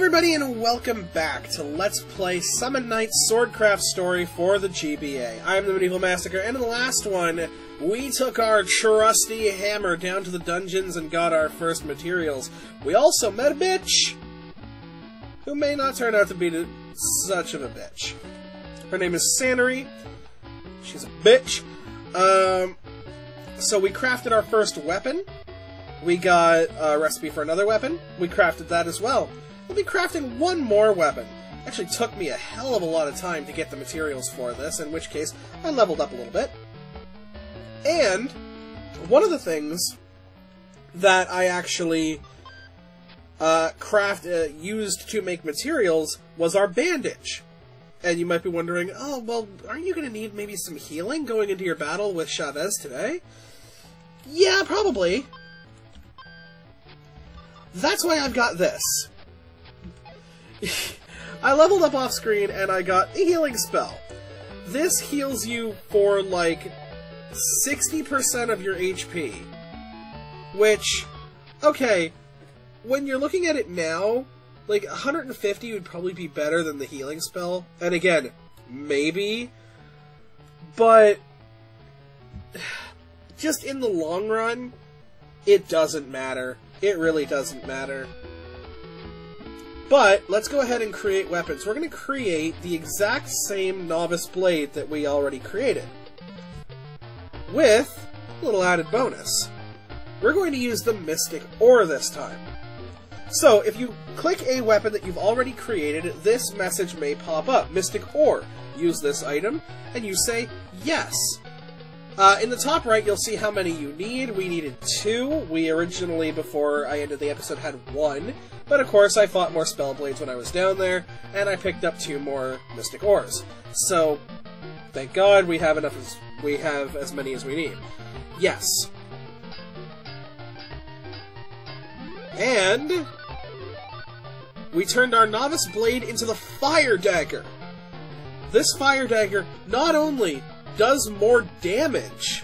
everybody, and welcome back to Let's Play Summon Night Swordcraft story for the GBA. I'm the Medieval Massacre, and in the last one, we took our trusty hammer down to the dungeons and got our first materials. We also met a bitch, who may not turn out to be such of a bitch. Her name is Sanary. She's a bitch. So we crafted our first weapon. We got a recipe for another weapon. We crafted that as well. We'll be crafting one more weapon. Actually took me a hell of a lot of time to get the materials for this, in which case I leveled up a little bit. And one of the things that I actually used to make materials was our bandage. And you might be wondering, oh, well, aren't you going to need maybe some healing going into your battle with Chavez today? Yeah, probably. That's why I've got this. I leveled up off screen and I got a healing spell. This heals you for like 60% of your HP. Which, okay, when you're looking at it now, like 150 would probably be better than the healing spell. And again, maybe, but just in the long run, it doesn't matter. It really doesn't matter. But, let's go ahead and create weapons. We're going to create the exact same novice blade that we already created. With a little added bonus. We're going to use the Mystic Ore this time. So, if you click a weapon that you've already created, this message may pop up. Mystic Ore. Use this item, and you say, yes. In the top right, you'll see how many you need. We needed 2. We originally, before I ended the episode, had 1. But of course, I fought more Spellblades when I was down there, and I picked up 2 more Mystic Ores. So, thank God we have as many as we need. Yes. And we turned our Novice Blade into the Fire Dagger. This Fire Dagger not only does more damage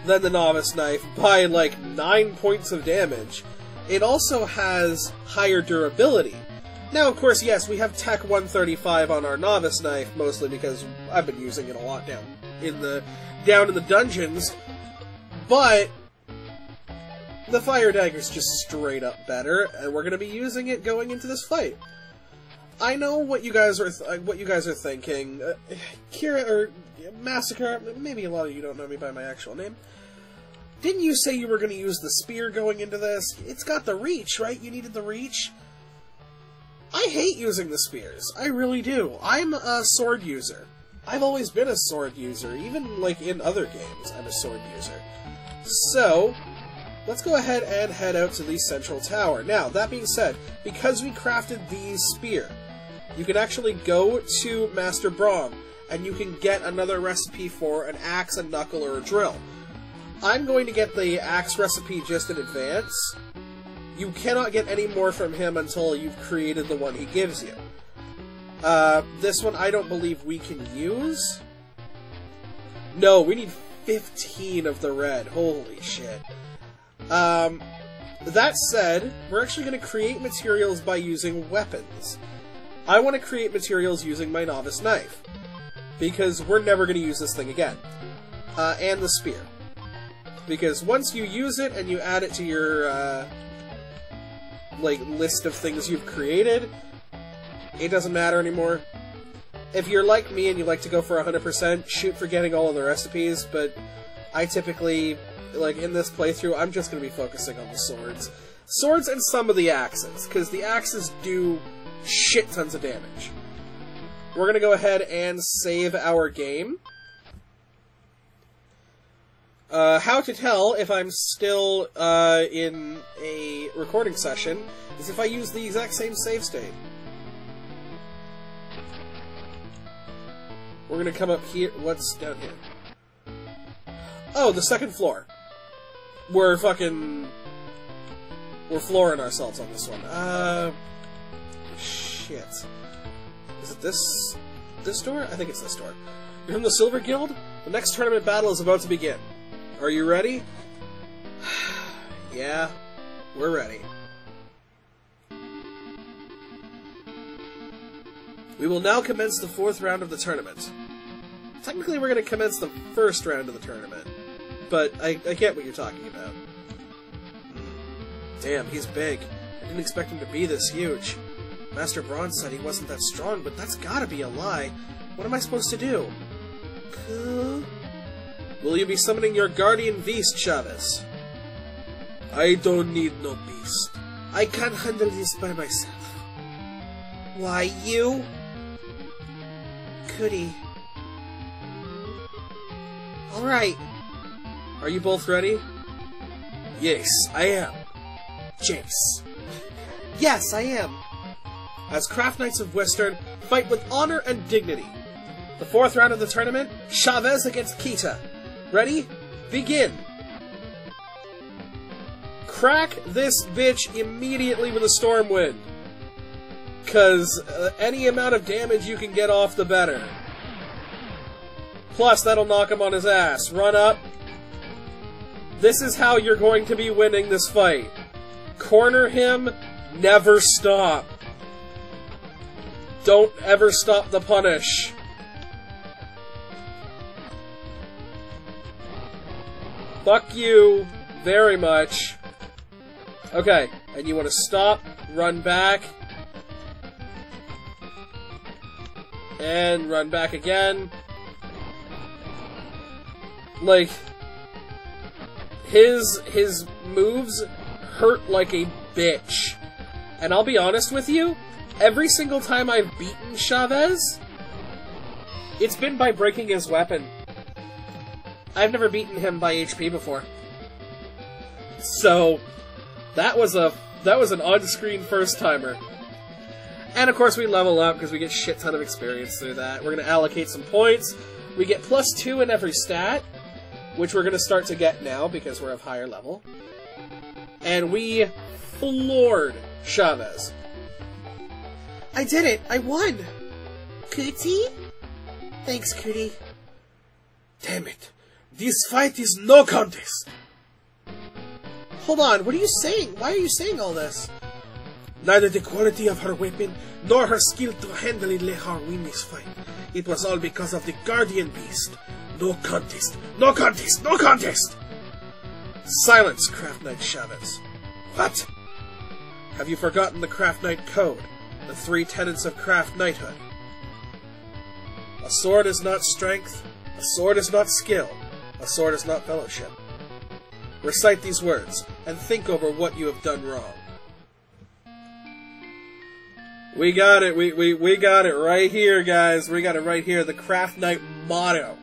than the Novice Knife by like 9 points of damage, it also has higher durability. Now, of course, yes, we have Tech 135 on our Novice Knife, mostly because I've been using it a lot down in the dungeons, but the Fire Dagger's just straight up better, and we're going to be using it going into this fight. I know what you guys are thinking. Kira, or Massacre, maybe a lot of you don't know me by my actual name. Didn't you say you were going to use the spear going into this? It's got the reach, right? You needed the reach? I hate using the spears. I really do. I'm a sword user. I've always been a sword user. Even, like, in other games, I'm a sword user. So, let's go ahead and head out to the central tower. Now, that being said, because we crafted the spear, you can actually go to Master Brahman, and you can get another recipe for an axe, a knuckle, or a drill. I'm going to get the axe recipe just in advance. You cannot get any more from him until you've created the one he gives you. This one I don't believe we can use. No, we need 15 of the red. Holy shit. That said, we're actually going to create materials by using weapons. I want to create materials using my Novice Knife, because we're never going to use this thing again. And the spear. Because once you use it and you add it to your, like, list of things you've created, it doesn't matter anymore. If you're like me and you like to go for 100%, shoot for getting all of the recipes, but I typically, like, in this playthrough, I'm just going to be focusing on the swords. Swords and some of the axes, because the axes do shit tons of damage. We're going to go ahead and save our game. How to tell if I'm still in a recording session is if I use the exact same save state. We're going to come up here. What's down here? Oh, the second floor. We're flooring ourselves on this one. Shit. Is it this door? I think it's this door. You're from the Silver Guild? The next tournament battle is about to begin. Are you ready? Yeah, we're ready. We will now commence the 4th round of the tournament. Technically, we're going to commence the 1st round of the tournament, but I get what you're talking about. Damn, he's big. I didn't expect him to be this huge. Master Braun said he wasn't that strong, but that's gotta be a lie. What am I supposed to do? Will you be summoning your guardian beast, Chavez? I don't need no beast. I can handle this by myself. Why, you? Goody. Alright. Are you both ready? Yes, I am. Jace. Yes, I am. As Craft Knights of Western, fight with honor and dignity. The 4th round of the tournament, Chavez against Kita. Ready? Begin. Crack this bitch immediately with a Storm Wind. 'Cause any amount of damage you can get off, the better. Plus, that'll knock him on his ass. Run up. This is how you're going to be winning this fight. Corner him, never stop. Don't ever stop the punish. Fuck you very much. Okay, and you want to stop, run back, and run back again. Like, his moves hurt like a bitch. And I'll be honest with you, every single time I've beaten Chavez, it's been by breaking his weapon. I've never beaten him by HP before. So, that was an on-screen first-timer. And of course we level up because we get shit ton of experience through that. We're going to allocate some points. We get +2 in every stat, which we're going to start to get now because we're of higher level. And we floored Chavez. I did it! I won! Cootie? Thanks, Cootie. Damn it. This fight is no contest! Hold on, what are you saying? Why are you saying all this? Neither the quality of her weapon, nor her skill to handle it let her win this fight. It was all because of the Guardian Beast. No contest! No contest! No contest! Silence, Craft Knight Chavez. What? Have you forgotten the Craft Knight Code? The 3 tenets of Craft Knighthood? A sword is not strength. A sword is not skill. A sword is not fellowship. Recite these words, and think over what you have done wrong. We got it. We got it right here, guys. We got it right here. The Craft Knight motto.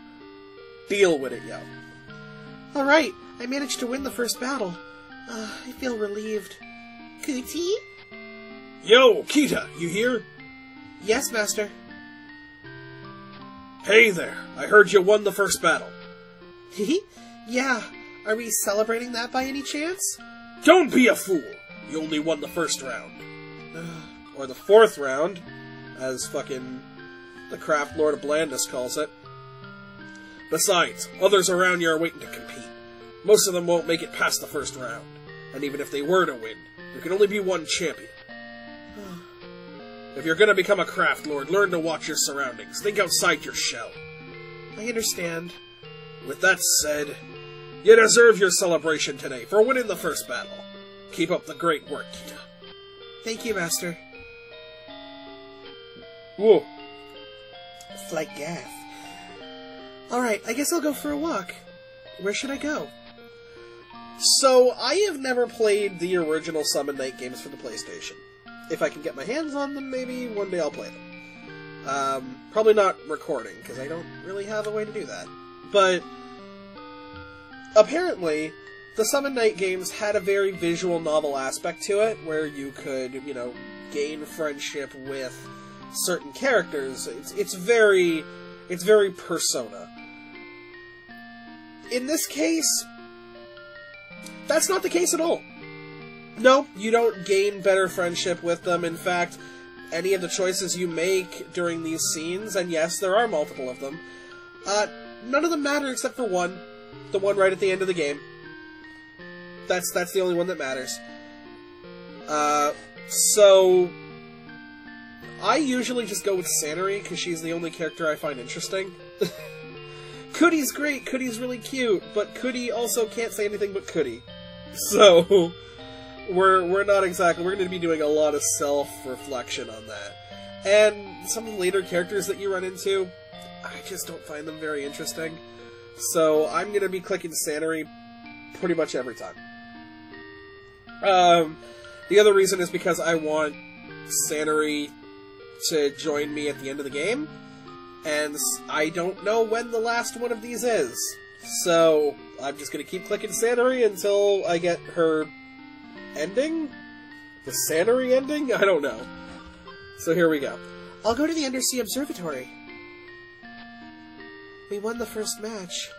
Deal with it, yo. Alright, I managed to win the first battle. I feel relieved. Cootie? Yo, Kita, you here? Yes, Master. Hey there, I heard you won the first battle. Yeah, are we celebrating that by any chance? Don't be a fool! You only won the first round. Or the 4th round, as fucking the Craft Lord of Blandness calls it. Besides, others around you are waiting to compete. Most of them won't make it past the first round. And even if they were to win, there can only be one champion. If you're gonna become a Craft Lord, learn to watch your surroundings. Think outside your shell. I understand. With that said, you deserve your celebration today for winning the first battle. Keep up the great work, Kita. Thank you, Master. Whoa. It's like gas. Alright, I guess I'll go for a walk. Where should I go? So, I have never played the original Summon Night games for the PlayStation. If I can get my hands on them, maybe one day I'll play them. Probably not recording, because I don't really have a way to do that. But, apparently, the Summon Night games had a very visual novel aspect to it, where you could, you know, gain friendship with certain characters. It's very Persona. In this case, that's not the case at all. No, you don't gain better friendship with them. In fact, any of the choices you make during these scenes, and yes, there are multiple of them, none of them matter except for one. The one right at the end of the game. That's the only one that matters. So, I usually just go with Sanary, because she's the only character I find interesting. Coodie's great, Coodie's really cute, but Coodie also can't say anything but Coodie. So, we're not exactly, we're going to be doing a lot of self-reflection on that. And some of the later characters that you run into, I just don't find them very interesting. So, I'm going to be clicking Sanary pretty much every time. The other reason is because I want Sanary to join me at the end of the game, and I don't know when the last one of these is. So, I'm just going to keep clicking Sanary until I get her ending? The Sanary ending? I don't know. So here we go. I'll go to the Undersea Observatory. We won the first match.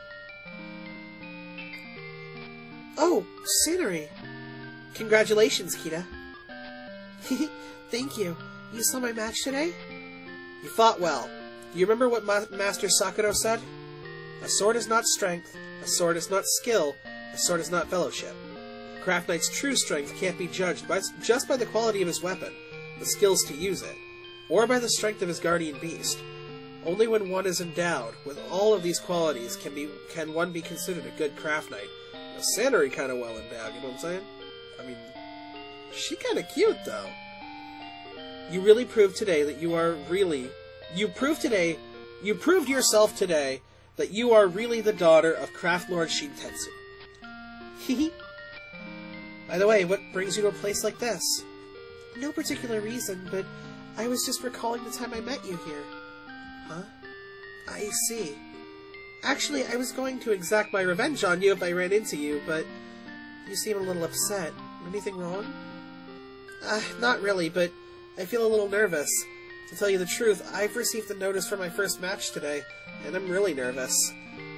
Oh, Sanary. Congratulations, Kita. Thank you. You saw my match today? You fought well. You remember what Master Sakura said? A sword is not strength, a sword is not skill, a sword is not fellowship. Craft Knight's true strength can't be judged just by the quality of his weapon, the skills to use it, or by the strength of his guardian beast. Only when one is endowed with all of these qualities can one be considered a good Craft Knight. Now, Sanary kind of well endowed, you know what I'm saying? I mean, she kind of cute, though. You really proved today that you are really... You proved yourself today that you are really the daughter of Craft Lord Shintetsu. Hehe. By the way, what brings you to a place like this? No particular reason, but I was just recalling the time I met you here. Huh? I see. Actually, I was going to exact my revenge on you if I ran into you, but you seem a little upset. Anything wrong? Not really, but I feel a little nervous. To tell you the truth, I've received the notice for my first match today, and I'm really nervous.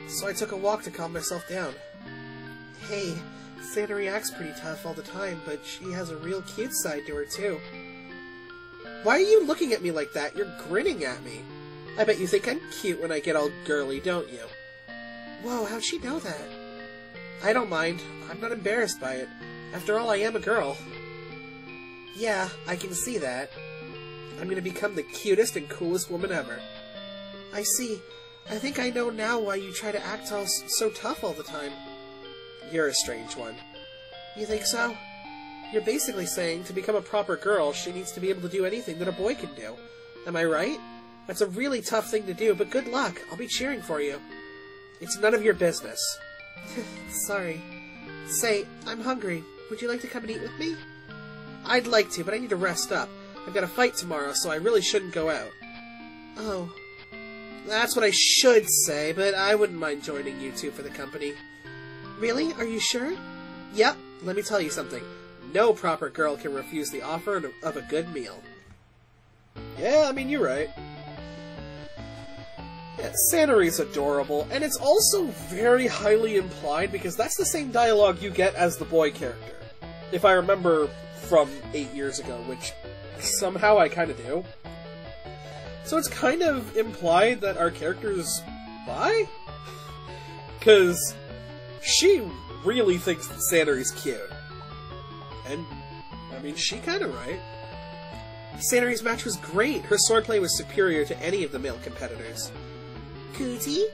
So I took a walk to calm myself down. Hey, Sanary acts pretty tough all the time, but she has a real cute side to her, too. Why are you looking at me like that? You're grinning at me. I bet you think I'm cute when I get all girly, don't you? Whoa, how'd she know that? I don't mind. I'm not embarrassed by it. After all, I am a girl. Yeah, I can see that. I'm gonna become the cutest and coolest woman ever. I see. I think I know now why you try to act all so tough all the time. You're a strange one. You think so? You're basically saying to become a proper girl, she needs to be able to do anything that a boy can do. Am I right? That's a really tough thing to do, but good luck. I'll be cheering for you. It's none of your business. Sorry. Say, I'm hungry. Would you like to come and eat with me? I'd like to, but I need to rest up. I've got a fight tomorrow, so I really shouldn't go out. Oh. That's what I should say, but I wouldn't mind joining you two for the company. Really? Are you sure? Yep. Let me tell you something. No proper girl can refuse the offer of a good meal. Yeah, I mean, you're right. Yeah, Sanary's adorable, and it's also very highly implied, because that's the same dialogue you get as the boy character. If I remember from 8 years ago, which somehow I kind of do. So it's kind of implied that our character's bi? Because she really thinks that Sanary's cute. And, I mean, she kind of right. Sanary's match was great. Her swordplay was superior to any of the male competitors. Cootie?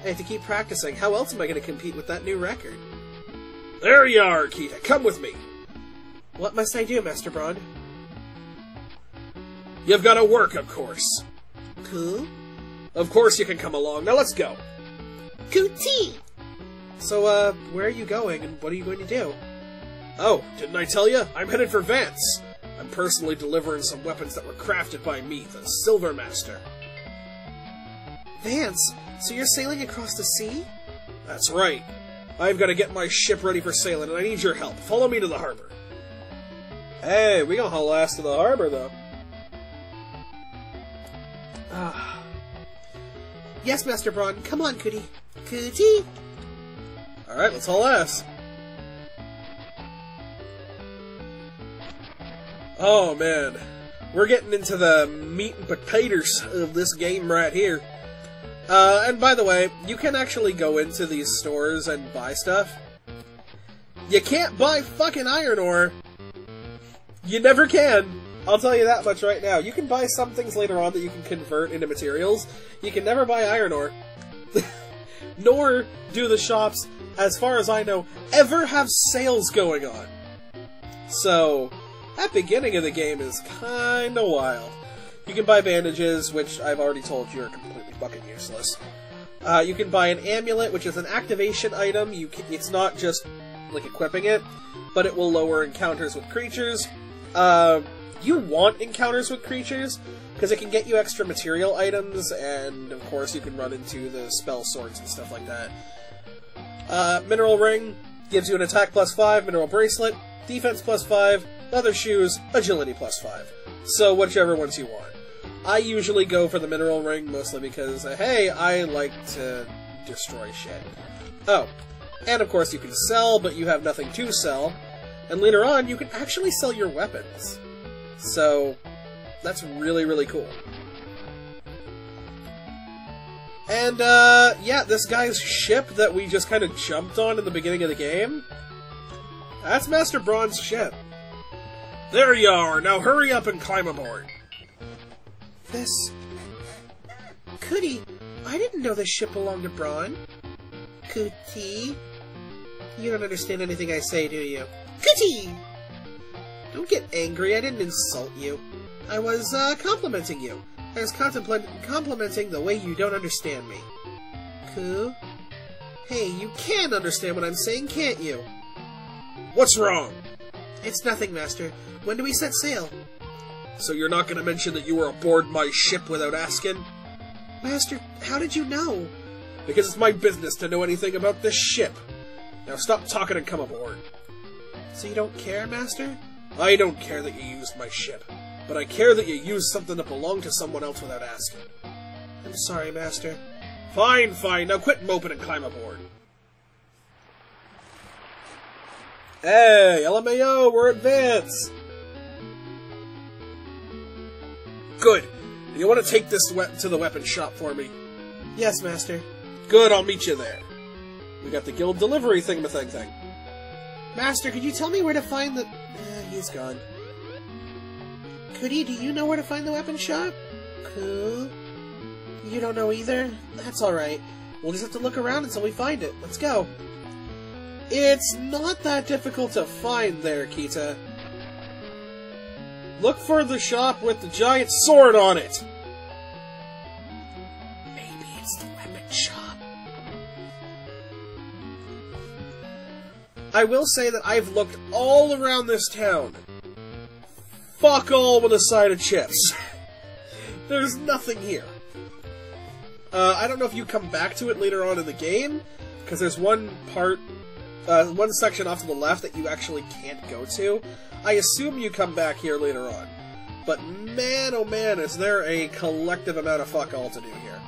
I have to keep practicing. How else am I going to compete with that new record? There you are, Kita. Come with me. What must I do, Master Braun? You've got to work, of course. Cool. Of course you can come along. Now let's go. Cootie! So, where are you going, and what are you going to do? Oh, didn't I tell you? I'm headed for Vance. I'm personally delivering some weapons that were crafted by me, the Silver Master. Vance? So you're sailing across the sea? That's right. I've got to get my ship ready for sailing, and I need your help. Follow me to the harbor. Hey, we gonna haul ass to the harbor, though. Yes, Master Braun. Come on, Cootie. Cootie! Alright, let's haul ass. Oh, man. We're getting into the meat and potatoes of this game right here. And by the way, you can actually go into these stores and buy stuff. You can't buy fucking iron ore. You never can. I'll tell you that much right now. You can buy some things later on that you can convert into materials. You can never buy iron ore. Nor do the shops, as far as I know, ever have sales going on. So, that beginning of the game is kinda wild. You can buy bandages, which I've already told you are completely fucking useless. You can buy an amulet, which is an activation item. It's not just, like, equipping it, but it will lower encounters with creatures. You want encounters with creatures, because it can get you extra material items, and of course you can run into the spell swords and stuff like that. Mineral ring gives you an attack +5, mineral bracelet, defense +5, leather shoes, agility +5. So whichever ones you want. I usually go for the mineral ring, mostly because, hey, I like to destroy shit. Oh, and of course you can sell, but you have nothing to sell. And later on, you can actually sell your weapons. So, that's really, really cool. And, yeah, this guy's ship that we just kind of jumped on in the beginning of the game, that's Master Braun's ship. There you are! Now hurry up and climb aboard! This... Cootie, I didn't know this ship belonged to Braun. Cootie? You don't understand anything I say, do you? Cootie! Don't get angry, I didn't insult you. I was, complimenting you. I was complimenting the way you don't understand me. Coo? Hey, you can understand what I'm saying, can't you? What's wrong? It's nothing, Master. When do we set sail? So you're not gonna mention that you were aboard my ship without asking? Master, how did you know? Because it's my business to know anything about this ship. Now stop talking and come aboard. So you don't care, Master? I don't care that you used my ship, but I care that you used something that belonged to someone else without asking. I'm sorry, Master. Fine, fine. Now quit moping and climb aboard. Hey, LMAO, we're advanced! Good. Do you want to take this to the weapon shop for me? Yes, Master. Good, I'll meet you there. We got the guild delivery thing. Master, could you tell me where to find the... he's gone. Cootie, do you know where to find the weapon shop? Cool. You don't know either? That's alright. We'll just have to look around until we find it. Let's go. It's not that difficult to find there, Kita. Look for the shop with the giant sword on it! Maybe it's the weapon shop. I will say that I've looked all around this town. Fuck all with a side of chips. There's nothing here. I don't know if you come back to it later on in the game, because there's one section off to the left that you actually can't go to. I assume you come back here later on. But man, oh man, is there a collective amount of fuck all to do here.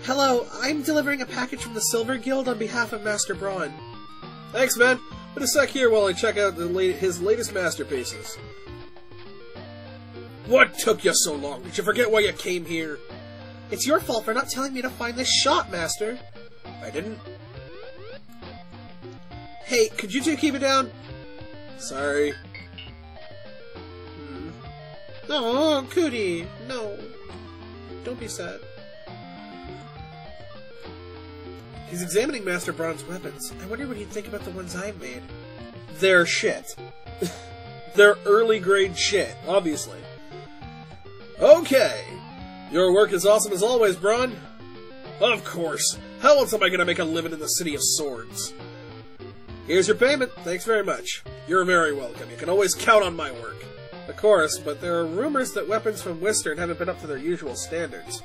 Hello, I'm delivering a package from the Silver Guild on behalf of Master Braun. Thanks, man. Put a sec here while I check out his latest masterpieces. What took you so long? Did you forget why you came here? It's your fault for not telling me to find this shop, Master. I didn't. Hey, could you two keep it down? Sorry. Oh, Cootie, no. Don't be sad. He's examining Master Braun's weapons. I wonder what he'd think about the ones I made. They're shit. They're early grade shit, obviously. Okay. Your work is awesome as always, Braun. Of course. How else am I gonna make a living in the City of Swords? Here's your payment. Thanks very much. You're very welcome. You can always count on my work. Of course, but there are rumors that weapons from Western haven't been up to their usual standards.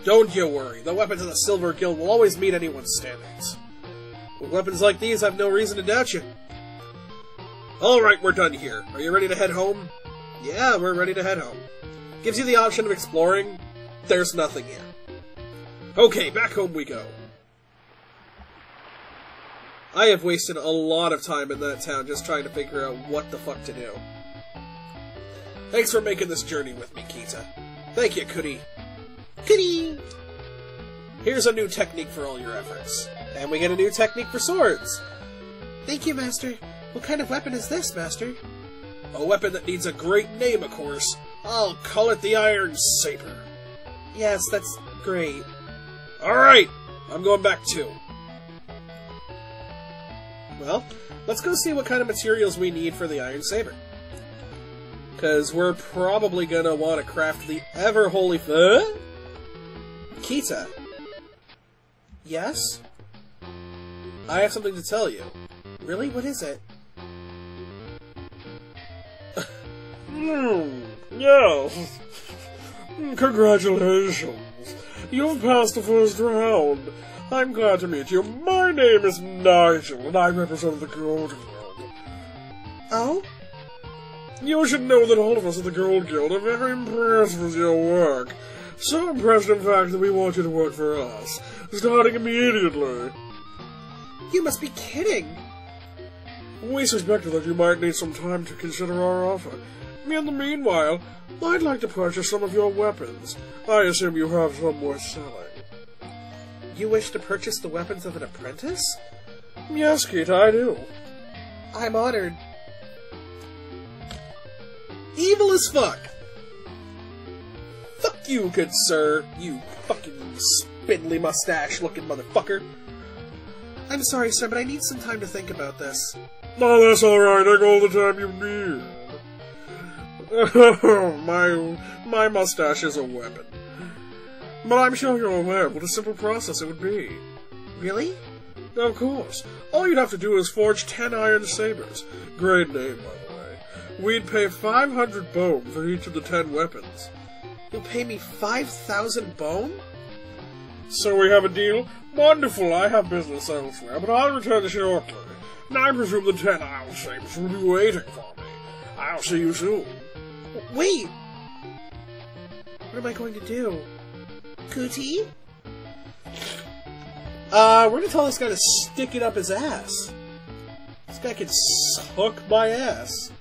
Don't you worry. The weapons of the Silver Guild will always meet anyone's standards. With weapons like these, I've no reason to doubt you. Alright, we're done here. Are you ready to head home? Yeah, we're ready to head home. Gives you the option of exploring. There's nothing here. Okay, back home we go. I have wasted a lot of time in that town just trying to figure out what the fuck to do. Thanks for making this journey with me, Kita. Thank you, Cootie. Cootie! Here's a new technique for all your efforts. And we get a new technique for swords. Thank you, Master. What kind of weapon is this, Master? A weapon that needs a great name, of course. I'll call it the Iron Saber. Yes, that's great. Alright, I'm going back too. Well, let's go see what kind of materials we need for the Iron Saber. Because we're probably going to want to craft the ever-holy... Kita. Yes? I have something to tell you. Really? What is it? Yes. Congratulations. You've passed the first round. I'm glad to meet you. My name is Nigel, and I represent the Gold Guild. Oh? You should know that all of us at the Gold Guild are very impressed with your work. So impressed, in fact, that we want you to work for us, starting immediately. You must be kidding. We suspected that you might need some time to consider our offer. In the meanwhile, I'd like to purchase some of your weapons. I assume you have some worth selling. You wish to purchase the weapons of an apprentice? Yes, Kita, I do. I'm honored. Evil as fuck! Fuck you, good sir, you fucking spindly mustache-looking motherfucker. I'm sorry, sir, but I need some time to think about this. Oh, that's alright, take all the time you need. My mustache is a weapon. But I'm sure you're aware what a simple process it would be. Really? Of course. All you'd have to do is forge 10 iron sabers. Great name, by the way. We'd pay 500 bone for each of the 10 weapons. You'll pay me 5,000 bone? So we have a deal? Wonderful, I have business elsewhere, but I'll return shortly. And I presume the 10 iron sabers will be waiting for me. I'll see you soon. Wait! What am I going to do? Cootie? We're gonna tell this guy to stick it up his ass. This guy can suck my ass.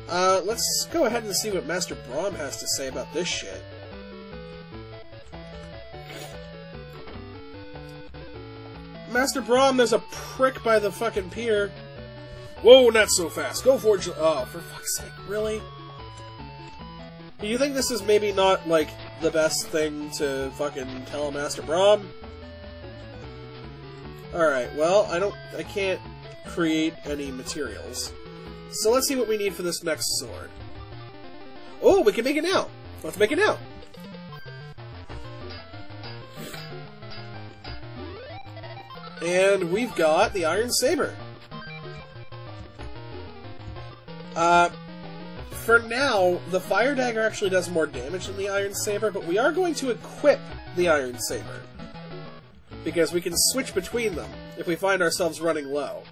Let's go ahead and see what Master Brahman has to say about this shit. Master Brahman, there's a prick by the fucking pier. Whoa, not so fast. Go forge... Oh, for fuck's sake, really? Do you think this is maybe not, like, the best thing to fucking tell Master Brahman? Alright, well, I can't create any materials. So let's see what we need for this next sword. Oh, we can make it now! Let's make it now! And we've got the Iron Saber. For now, the Fire Dagger actually does more damage than the Iron Saber, but we are going to equip the Iron Saber. Because we can switch between them if we find ourselves running low.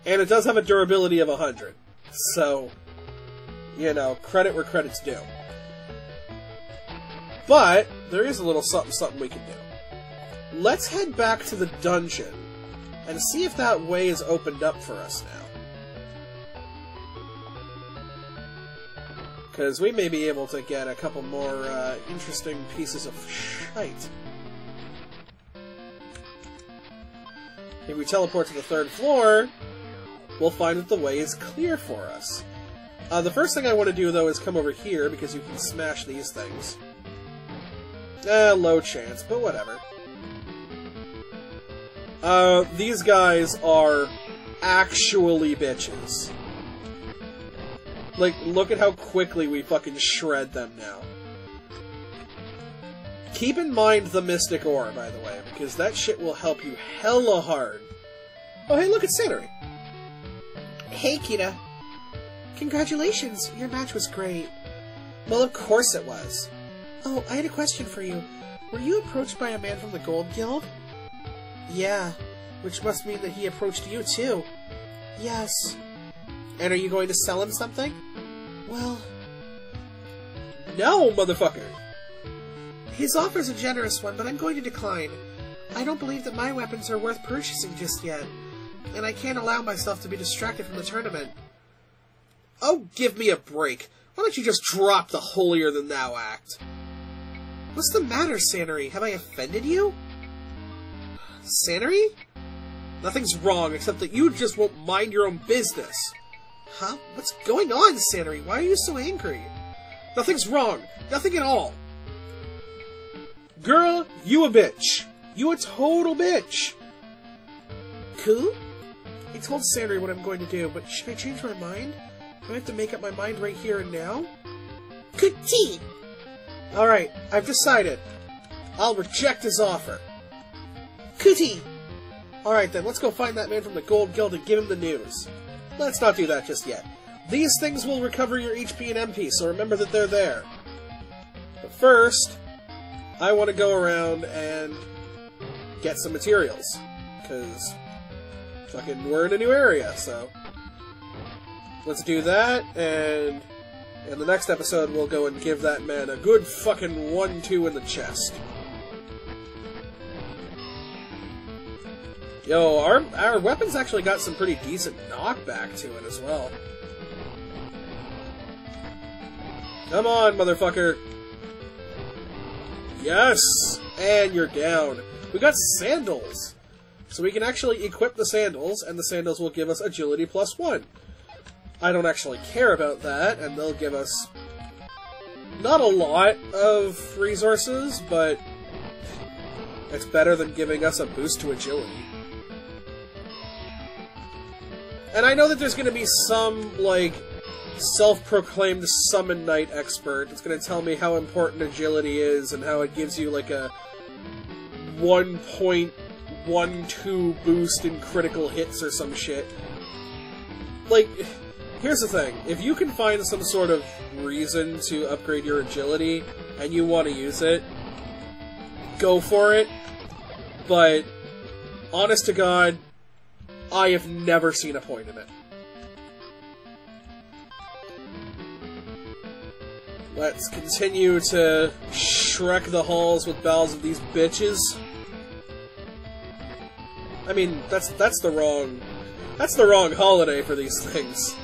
And it does have a durability of 100. So, you know, credit where credit's due. But, there is a little something we can do. Let's head back to the dungeon and see if that way is opened up for us now. Because we may be able to get a couple more interesting pieces of shite. If we teleport to the 3rd floor, we'll find that the way is clear for us. The first thing I want to do, though, is come over here, because you can smash these things. Low chance, but whatever. These guys are actually bitches. Like, look at how quickly we fucking shred them now. Keep in mind the Mystic Ore, by the way, because that shit will help you hella hard. Oh, hey, look, it's Satori. Hey, Kita. Congratulations, your match was great. Well, of course it was. Oh, I had a question for you. Were you approached by a man from the Gold Guild? Yeah, which must mean that he approached you, too. Yes. And are you going to sell him something? Well... No, motherfucker! His offer's a generous one, but I'm going to decline. I don't believe that my weapons are worth purchasing just yet, and I can't allow myself to be distracted from the tournament. Oh, give me a break. Why don't you just drop the holier-than-thou act? What's the matter, Satori? Have I offended you? Satori? Nothing's wrong, except that you just won't mind your own business. Huh? What's going on, Sanary? Why are you so angry? Nothing's wrong. Nothing at all. Girl, you a bitch. You a total bitch. Cool? I told Sanary what I'm going to do, but should I change my mind? Do I have to make up my mind right here and now? Good tea! Alright, I've decided. I'll reject his offer. Cootie! Alright then, let's go find that man from the Gold Guild and give him the news. Let's not do that just yet. These things will recover your HP and MP, so remember that they're there. But first, I want to go around and get some materials. Because, fucking, we're in a new area, so... Let's do that, and in the next episode we'll go and give that man a good fucking 1-2 in the chest. Yo, our weapons actually got some pretty decent knockback to it as well. Come on, motherfucker! Yes! And you're down. We got sandals! So we can actually equip the sandals, and the sandals will give us agility +1. I don't actually care about that, and they'll give us not a lot of resources, but it's better than giving us a boost to agility. And I know that there's going to be some, like, self-proclaimed summon knight expert that's going to tell me how important agility is and how it gives you, like, a 1.12 boost in critical hits or some shit. Like... Here's the thing, if you can find some sort of reason to upgrade your agility, and you want to use it, go for it, but, honest to God, I have never seen a point in it. Let's continue to Shrek the halls with battles of these bitches. I mean, that's the wrong holiday for these things.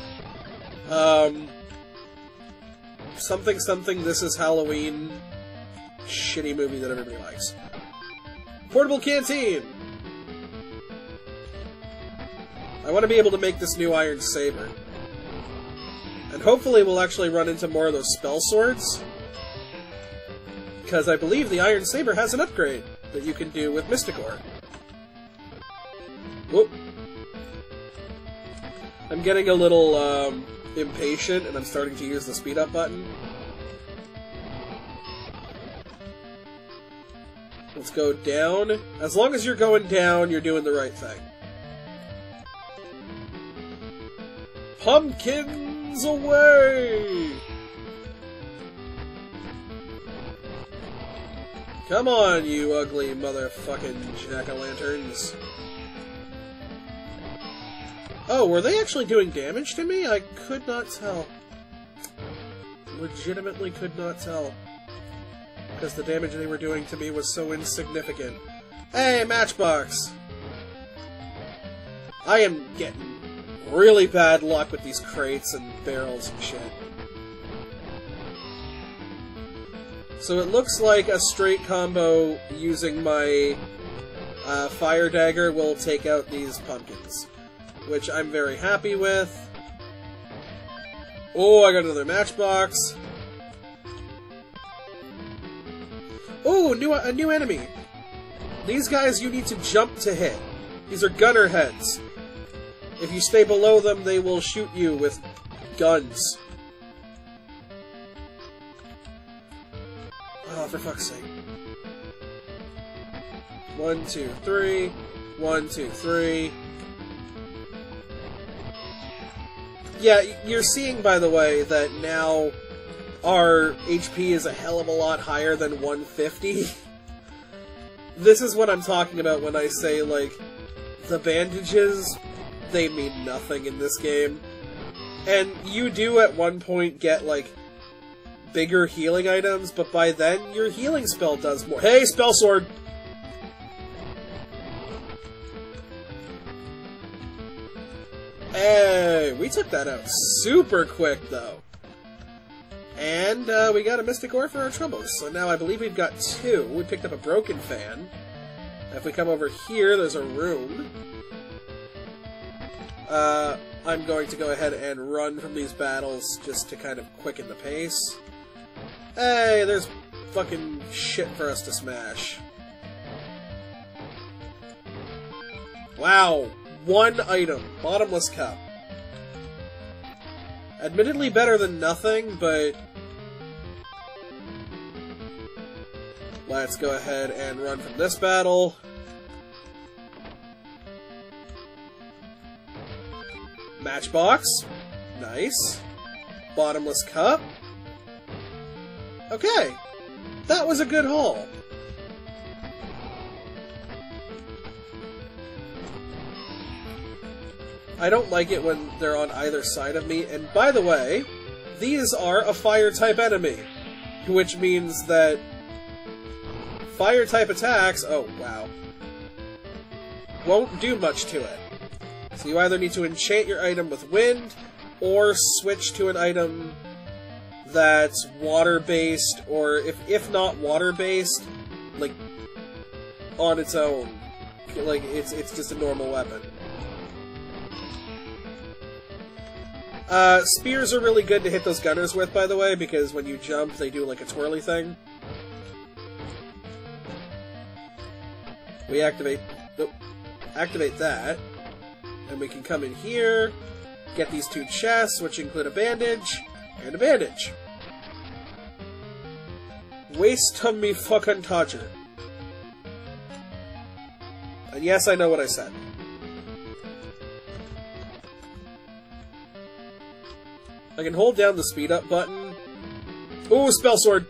Something, this is Halloween. Shitty movie that everybody likes. Portable canteen! I want to be able to make this new iron saber. And hopefully we'll actually run into more of those spell swords. Because I believe the iron saber has an upgrade that you can do with Mystic Ore. Whoop. I'm getting a little, impatient, and I'm starting to use the speed up button. Let's go down. As long as you're going down, you're doing the right thing. Pumpkins away! Come on, you ugly motherfucking jack-o'-lanterns. Oh, were they actually doing damage to me? I could not tell. Legitimately could not tell. Because the damage they were doing to me was so insignificant. Hey, Matchbox! I am getting really bad luck with these crates and barrels and shit. So it looks like a straight combo using my fire dagger will take out these pumpkins. Which I'm very happy with. Oh, I got another matchbox. Oh, a new enemy. These guys you need to jump to hit. These are gunner heads. If you stay below them, they will shoot you with guns. Oh, for fuck's sake. 1, 2, 3. 1, 2, 3. Yeah, you're seeing, by the way, that now our HP is a hell of a lot higher than 150. This is what I'm talking about when I say, like, the bandages, they mean nothing in this game. And you do at one point get, like, bigger healing items, but by then your healing spell does more. Hey, spell sword! Hey, we took that out super quick, though. And we got a Mystic Ore for our troubles. So now I believe we've got 2. We picked up a broken fan. If we come over here, there's a room. I'm going to go ahead and run from these battles just to kind of quicken the pace. Hey, there's fucking shit for us to smash. Wow, one item. Bottomless cup. Admittedly better than nothing, but... let's go ahead and run from this battle. Matchbox. Nice. Bottomless cup. Okay. That was a good haul. I don't like it when they're on either side of me, and by the way, these are a fire-type enemy, which means that fire-type attacks, oh wow, won't do much to it. So you either need to enchant your item with wind, or switch to an item that's water-based, or if not water-based, like, on its own. Like, it's just a normal weapon. Spears are really good to hit those gunners with, by the way, because when you jump, they do like a twirly thing. We activate that, and we can come in here, get these two chests, which include a bandage, and a bandage. Waste of me fucking toucher. And yes, I know what I said. I can hold down the speed up button. Ooh, spell sword!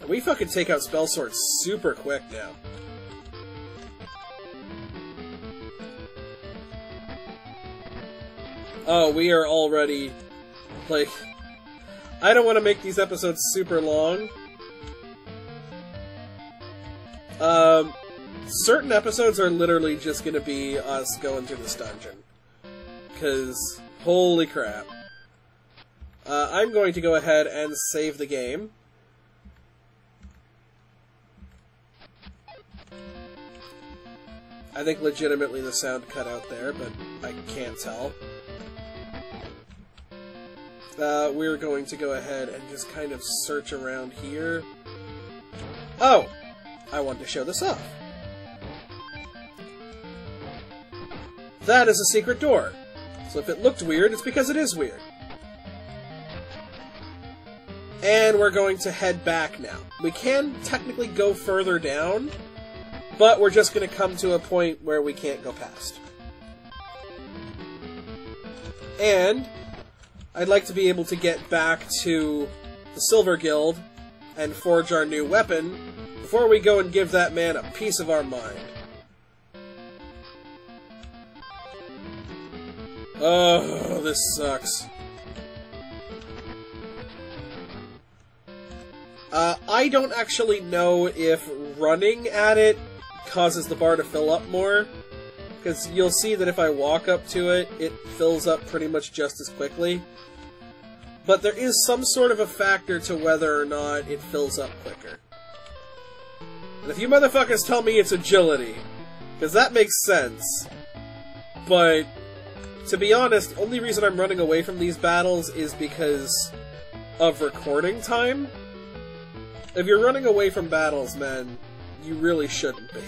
We fucking take out spell swords super quick now. Oh, we are already, like... I don't want to make these episodes super long. Certain episodes are literally just gonna be us going through this dungeon. Because, holy crap. I'm going to go ahead and save the game. I think legitimately the sound cut out there, but I can't tell. We're going to go ahead and just kind of search around here. Oh! I wanted to show this off. That is a secret door. So if it looked weird, it's because it is weird. And we're going to head back now. We can technically go further down, but we're just going to come to a point where we can't go past. And I'd like to be able to get back to the Silver Guild and forge our new weapon before we go and give that man a piece of our mind. Oh, this sucks. I don't actually know if running at it causes the bar to fill up more, because you'll see that if I walk up to it, it fills up pretty much just as quickly. But there is some sort of a factor to whether or not it fills up quicker. And if you motherfuckers tell me it's agility, because that makes sense, but to be honest, the only reason I'm running away from these battles is because of recording time. If you're running away from battles, man, you really shouldn't be.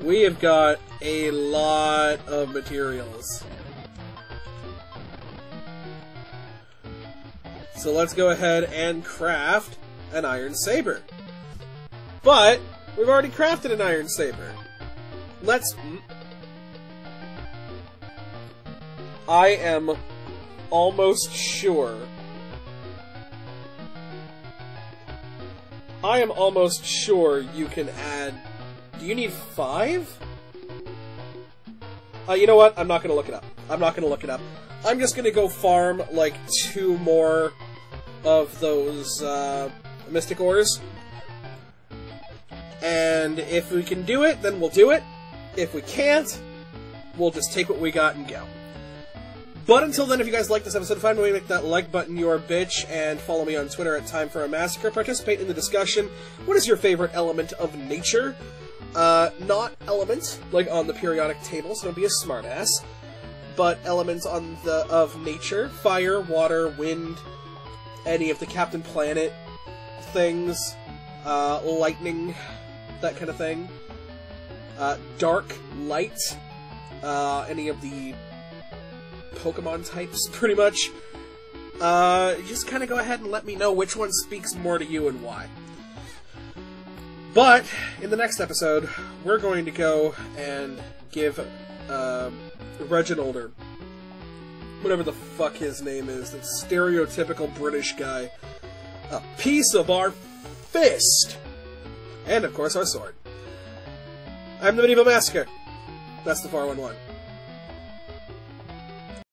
We have got a lot of materials. So let's go ahead and craft an iron saber. But we've already crafted an iron saber. Let's... I am almost sure... you can add... Do you need 5? You know what? I'm not gonna look it up. I'm just gonna go farm, like, 2 more of those, mystic ores. And if we can do it, then we'll do it. If we can't, we'll just take what we got and go. But until then, if you guys like this episode, find a way to make that like button your bitch, and follow me on Twitter at TimeForAMassacre. Participate in the discussion. What is your favorite element of nature? Not element, like on the periodic table, so don't be a smartass. But elements of nature. Fire, water, wind, any of the Captain Planet things, lightning, that kind of thing. Dark, light, any of the Pokemon types, pretty much. Just kind of go ahead and let me know which one speaks more to you and why. But, in the next episode, we're going to go and give, Reginald, or whatever the fuck his name is, that stereotypical British guy, a piece of our fist! And, of course, our sword. I'm the Medieval Massacre. That's the 411.